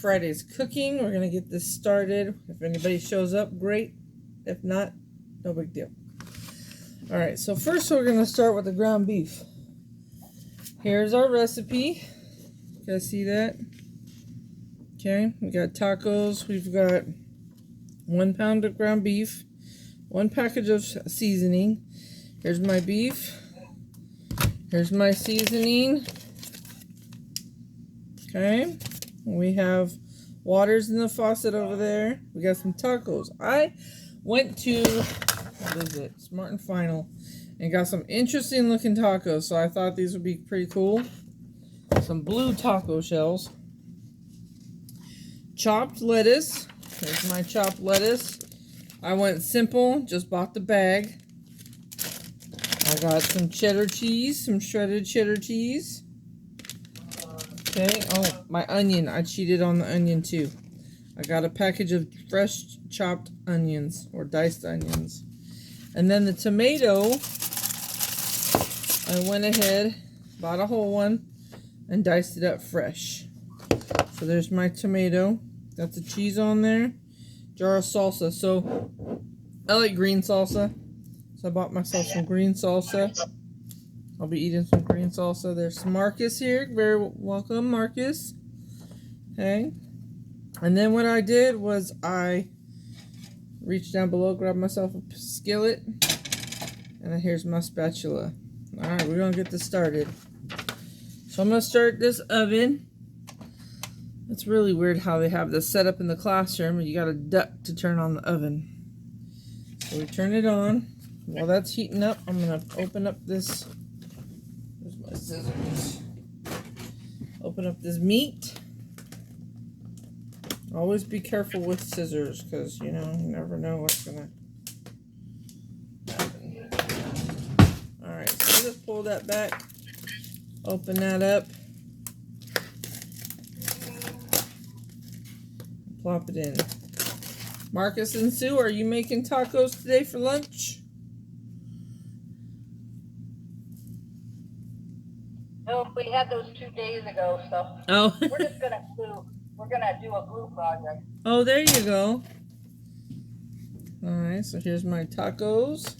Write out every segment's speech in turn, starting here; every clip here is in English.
Friday's cooking. We're gonna get this started. If anybody shows up, great. If not, no big deal. Alright, so first we're gonna start with the ground beef. Here's our recipe. You guys see that? Okay, we got tacos. We've got 1 pound of ground beef, 1 package of seasoning. Here's my beef. Here's my seasoning. Okay, we have waters in the faucet over there. We got some tacos. I went to, what is it, Smart and Final, and got some interesting looking tacos, so I thought these would be pretty cool. Some blue taco shells. Chopped lettuce. Here's my chopped lettuce. I went simple, just bought the bag. I got some cheddar cheese, some shredded cheddar cheese. Okay, oh, my onion. I cheated on the onion too. I got a package of fresh chopped onions, or diced onions. And then the tomato, I went ahead, bought a whole one, and diced it up fresh. So there's my tomato. Got the cheese on there. Jar of salsa. So I like green salsa. So I bought myself some green salsa. I'll be eating some green salsa. There's Marcus here. Very welcome, Marcus. Okay. And then what I did was I reached down below, grabbed myself a skillet. And then here's my spatula. Alright, we're going to get this started. So I'm going to start this oven. It's really weird how they have this set up in the classroom. You got a duck to turn on the oven. So we turn it on. While that's heating up, I'm going to open up this. Where's my scissors? Open up this meat. Always be careful with scissors because, you know, you never know what's going to happen. Alright, so just pull that back. Open that up. Plop it in. Marcus and Sue, are you making tacos today for lunch? No, we had those 2 days ago, so Oh. we're just gonna do a glue project. Oh, there you go. Alright, so here's my tacos.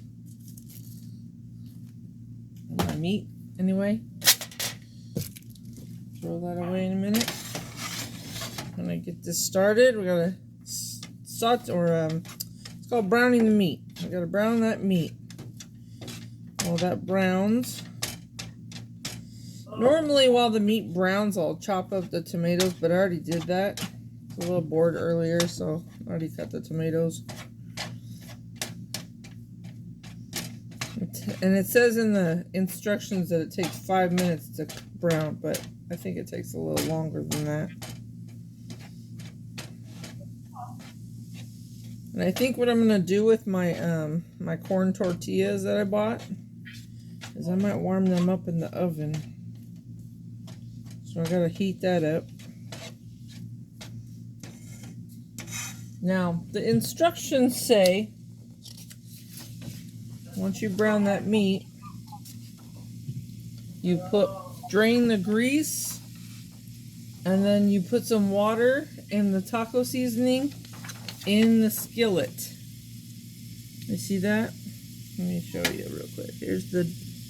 And my meat, anyway. Throw that away in a minute. When I get this started, we gotta saute, or it's called browning the meat. We gotta brown that meat. While that browns. Normally, while the meat browns, I'll chop up the tomatoes, but I already did that. I was a little bored earlier, so I already cut the tomatoes. And it says in the instructions that it takes 5 minutes to brown, but I think it takes a little longer than that. And I think what I'm gonna do with my my corn tortillas that I bought is I might warm them up in the oven. So I gotta heat that up. Now the instructions say once you brown that meat, you drain the grease, and then you put some water in the taco seasoning in the skillet. You see that? Let me show you real quick. Here's the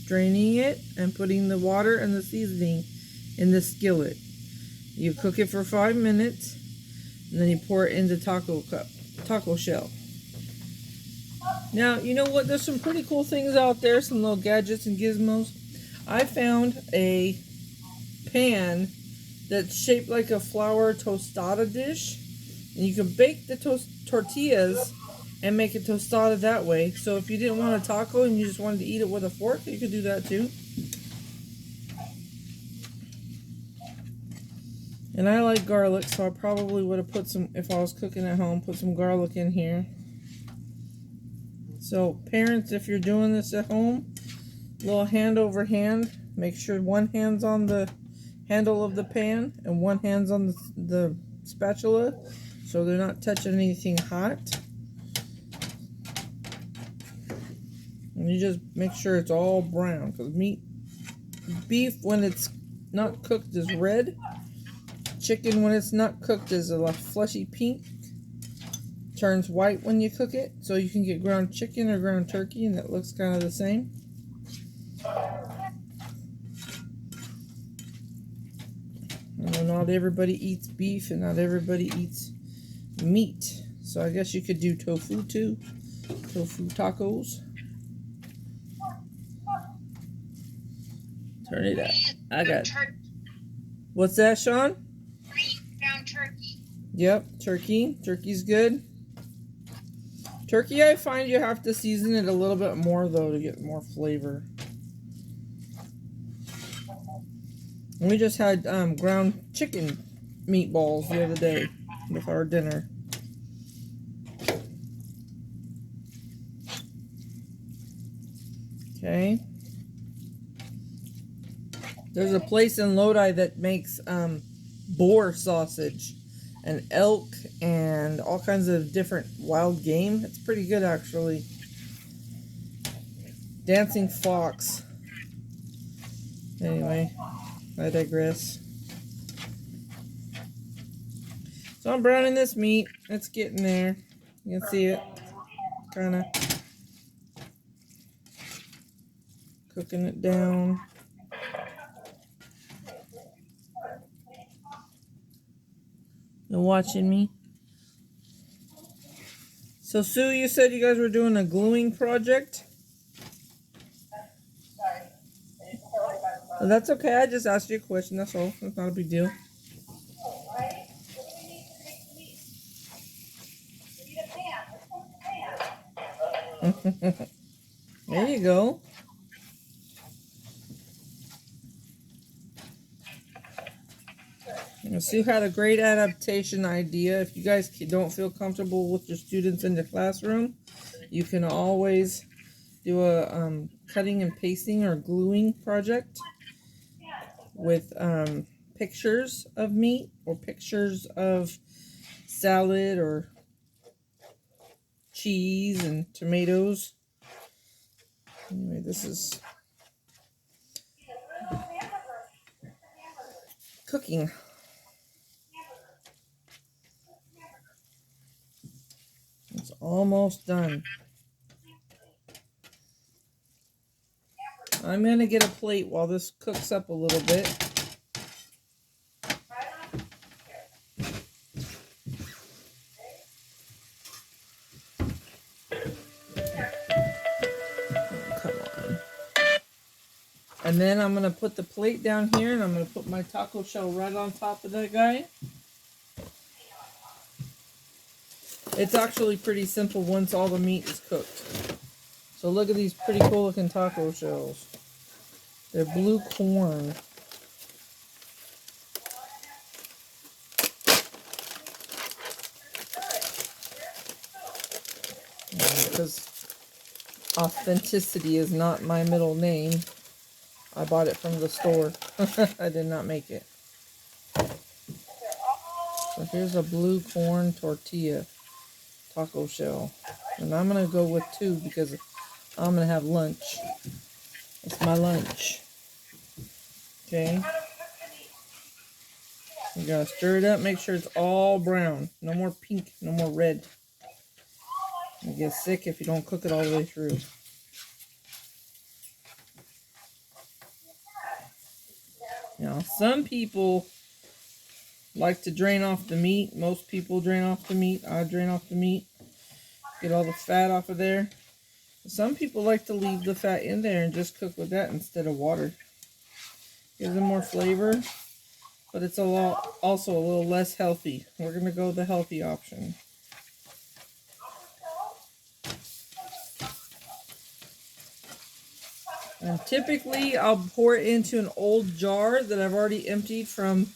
draining it and putting the water and the seasoning in the skillet. You cook it for 5 minutes, and then you pour it into taco shell. Now, you know what? There's some pretty cool things out there, some little gadgets and gizmos. I found a pan that's shaped like a flour tostada dish. And you can bake the tortillas and make a tostada that way. So if you didn't want a taco and you just wanted to eat it with a fork, you could do that too. And I like garlic, so I probably would have put some, if I was cooking at home, put some garlic in here. So parents, if you're doing this at home, little hand over hand, make sure one hand's on the handle of the pan and one hand's on the spatula, so they're not touching anything hot. And you just make sure it's all brown, because beef, when it's not cooked, is red. chicken when it's not cooked is a fleshy pink. Turns white when you cook it. So you can get ground chicken or ground turkey and it looks kind of the same. I know not everybody eats beef and not everybody eats meat. So I guess you could do tofu too. Tofu tacos. Turn it up. I got. What's that, Sean? Ground turkey. Yep, turkey. Turkey's good. Turkey, I find you have to season it a little bit more though to get more flavor. We just had ground chicken meatballs the other day with our dinner. Okay. There's a place in Lodi that makes boar sausage and elk and all kinds of different wild game. It's pretty good actually. Dancing fox. Anyway, I digress. So I'm browning this meat. It's getting there. You can see it. Kind of cooking it down. You watching me? So Sue, you said you guys were doing a gluing project? Oh, that's okay. I just asked you a question. That's all. It's not a big deal. There you go. Sue had a great adaptation idea. If you guys don't feel comfortable with your students in the classroom, you can always do a cutting and pasting or gluing project with pictures of meat or pictures of salad or cheese and tomatoes. Anyway, this is cooking. It's almost done. I'm going to get a plate while this cooks up a little bit. And then I'm going to put the plate down here and I'm going to put my taco shell right on top of that guy. It's actually pretty simple once all the meat is cooked. So look at these pretty cool looking taco shells. They're blue corn. Because authenticity is not my middle name. I bought it from the store. I did not make it. So here's a blue corn tortilla taco shell. And I'm going to go with 2 because I'm going to have lunch. It's my lunch. Okay. You got to stir it up. Make sure it's all brown. No more pink. No more red. You get sick if you don't cook it all the way through. Now, some people like to drain off the meat. Most people drain off the meat. I drain off the meat. Get all the fat off of there. Some people like to leave the fat in there and just cook with that instead of water. Gives them more flavor, but it's also a little less healthy. We're going to go with the healthy option. And typically, I'll pour it into an old jar that I've already emptied from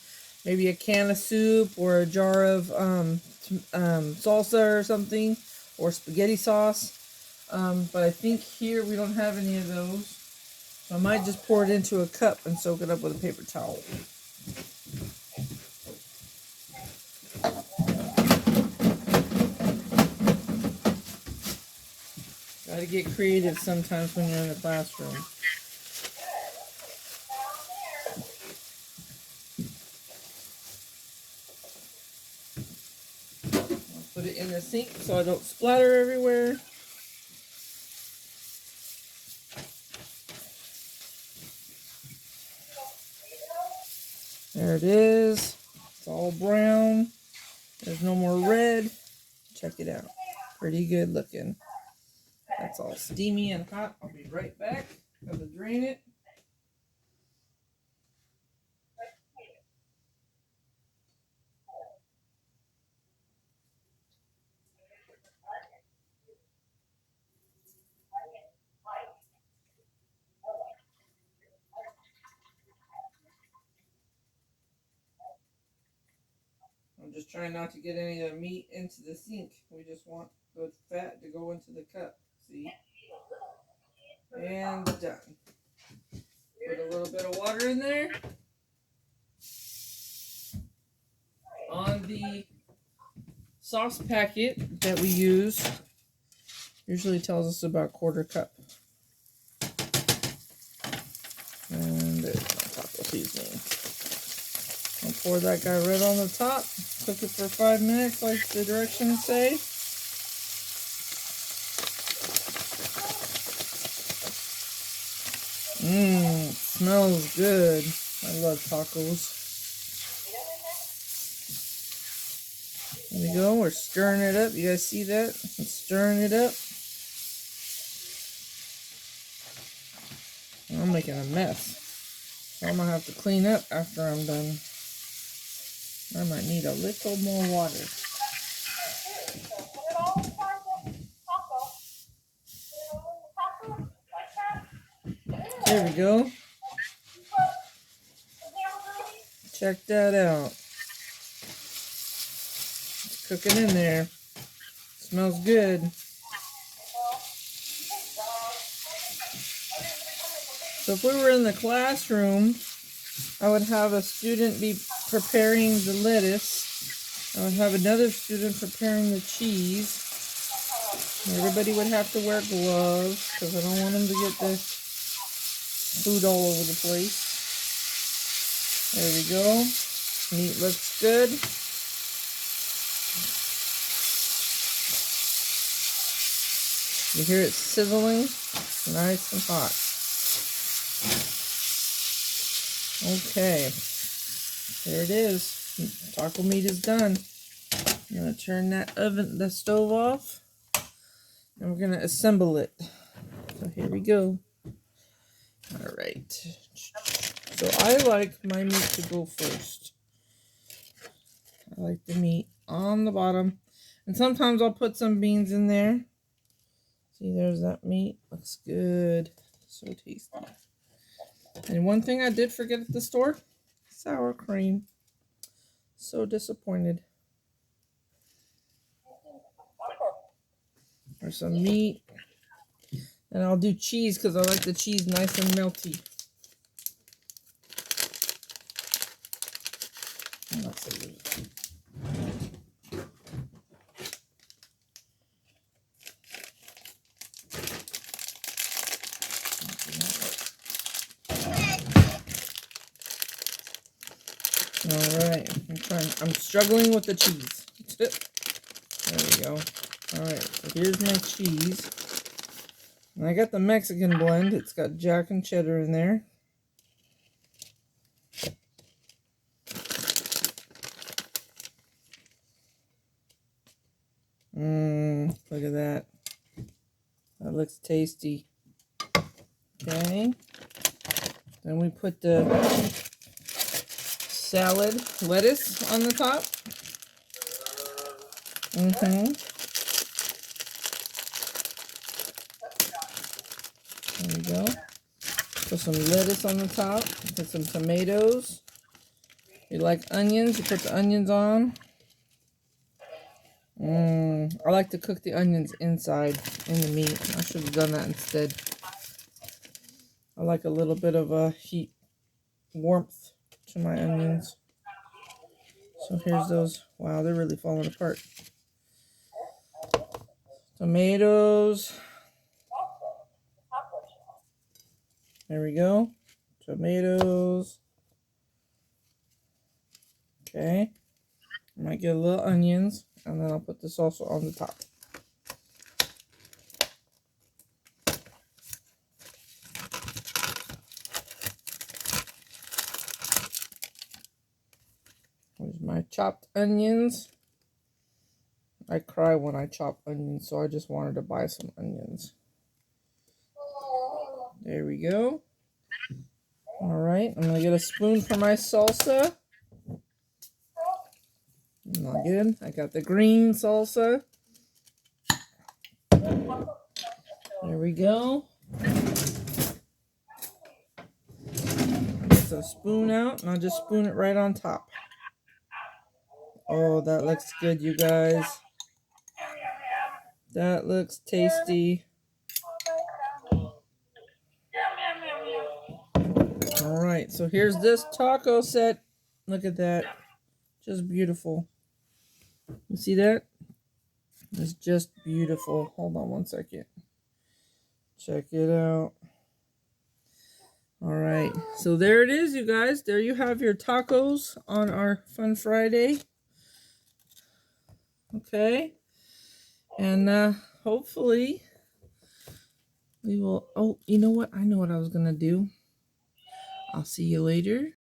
maybe a can of soup or a jar of salsa or something, or spaghetti sauce. But I think here we don't have any of those. So I might just pour it into a cup and soak it up with a paper towel. Gotta get creative sometimes when you're in the classroom. Put it in the sink so I don't splatter everywhere. There it is. It's all brown. There's no more red. Check it out. Pretty good looking. That's all steamy and hot. I'll be right back. Gotta drain it. I'm just trying not to get any of the meat into the sink. We just want the fat to go into the cup. See? And done. Put a little bit of water in there. On the sauce packet that we use, usually tells us about 1/4 cup. And there's my taco seasoning. I'll pour that guy right on the top. Cook it for 5 minutes like the directions say. Smells good. I love tacos. There we go. We're stirring it up. You guys see that? I'm stirring it up. I'm making a mess. So I'm going to have to clean up after I'm done. I might need a little more water. There we go. Check that out. It's cooking in there. Smells good. So if we were in the classroom, I would have a student be preparing the lettuce. I would have another student preparing the cheese. Everybody would have to wear gloves because I don't want them to get the food all over the place. There we go. Meat looks good. You hear it sizzling? Nice and hot. Okay. There it is. Taco meat is done. I'm going to turn the stove off. And we're going to assemble it. So here we go. All right. So I like my meat to go first. I like the meat on the bottom. And sometimes I'll put some beans in there. See, there's that meat. Looks good. So tasty. And one thing I did forget at the store, sour cream. So disappointed. There's some meat. And I'll do cheese because I like the cheese nice and melty. Alright, I'm struggling with the cheese. There we go. Alright, so here's my cheese. And I got the Mexican blend. It's got Jack and cheddar in there. Look at that. That looks tasty. Okay. Then we put the salad lettuce on the top. There we go. Put some lettuce on the top. Put some tomatoes. You like onions? You put the onions on. I like to cook the onions inside in the meat. I should have done that instead. I like a little bit of a warmth to my onions. So here's those. Wow, they're really falling apart. Tomatoes. There we go. Tomatoes. Okay. I might get a little onions. And then I'll put the salsa on the top. There's my chopped onions. I cry when I chop onions, so I just wanted to buy some onions. There we go. Alright, I'm gonna get a spoon for my salsa. Not good. I got the green salsa. There we go. Get a spoon out, and I'll just spoon it right on top. Oh, that looks good, you guys. That looks tasty. Alright, so here's this taco set. Look at that. Just beautiful. You see that? It's just beautiful. Hold on one second. Check it out. Alright, so there it is, you guys. There you have your tacos on our Fun Friday. Okay. And hopefully we will... Oh, you know what? I know what I was going to do. I'll see you later.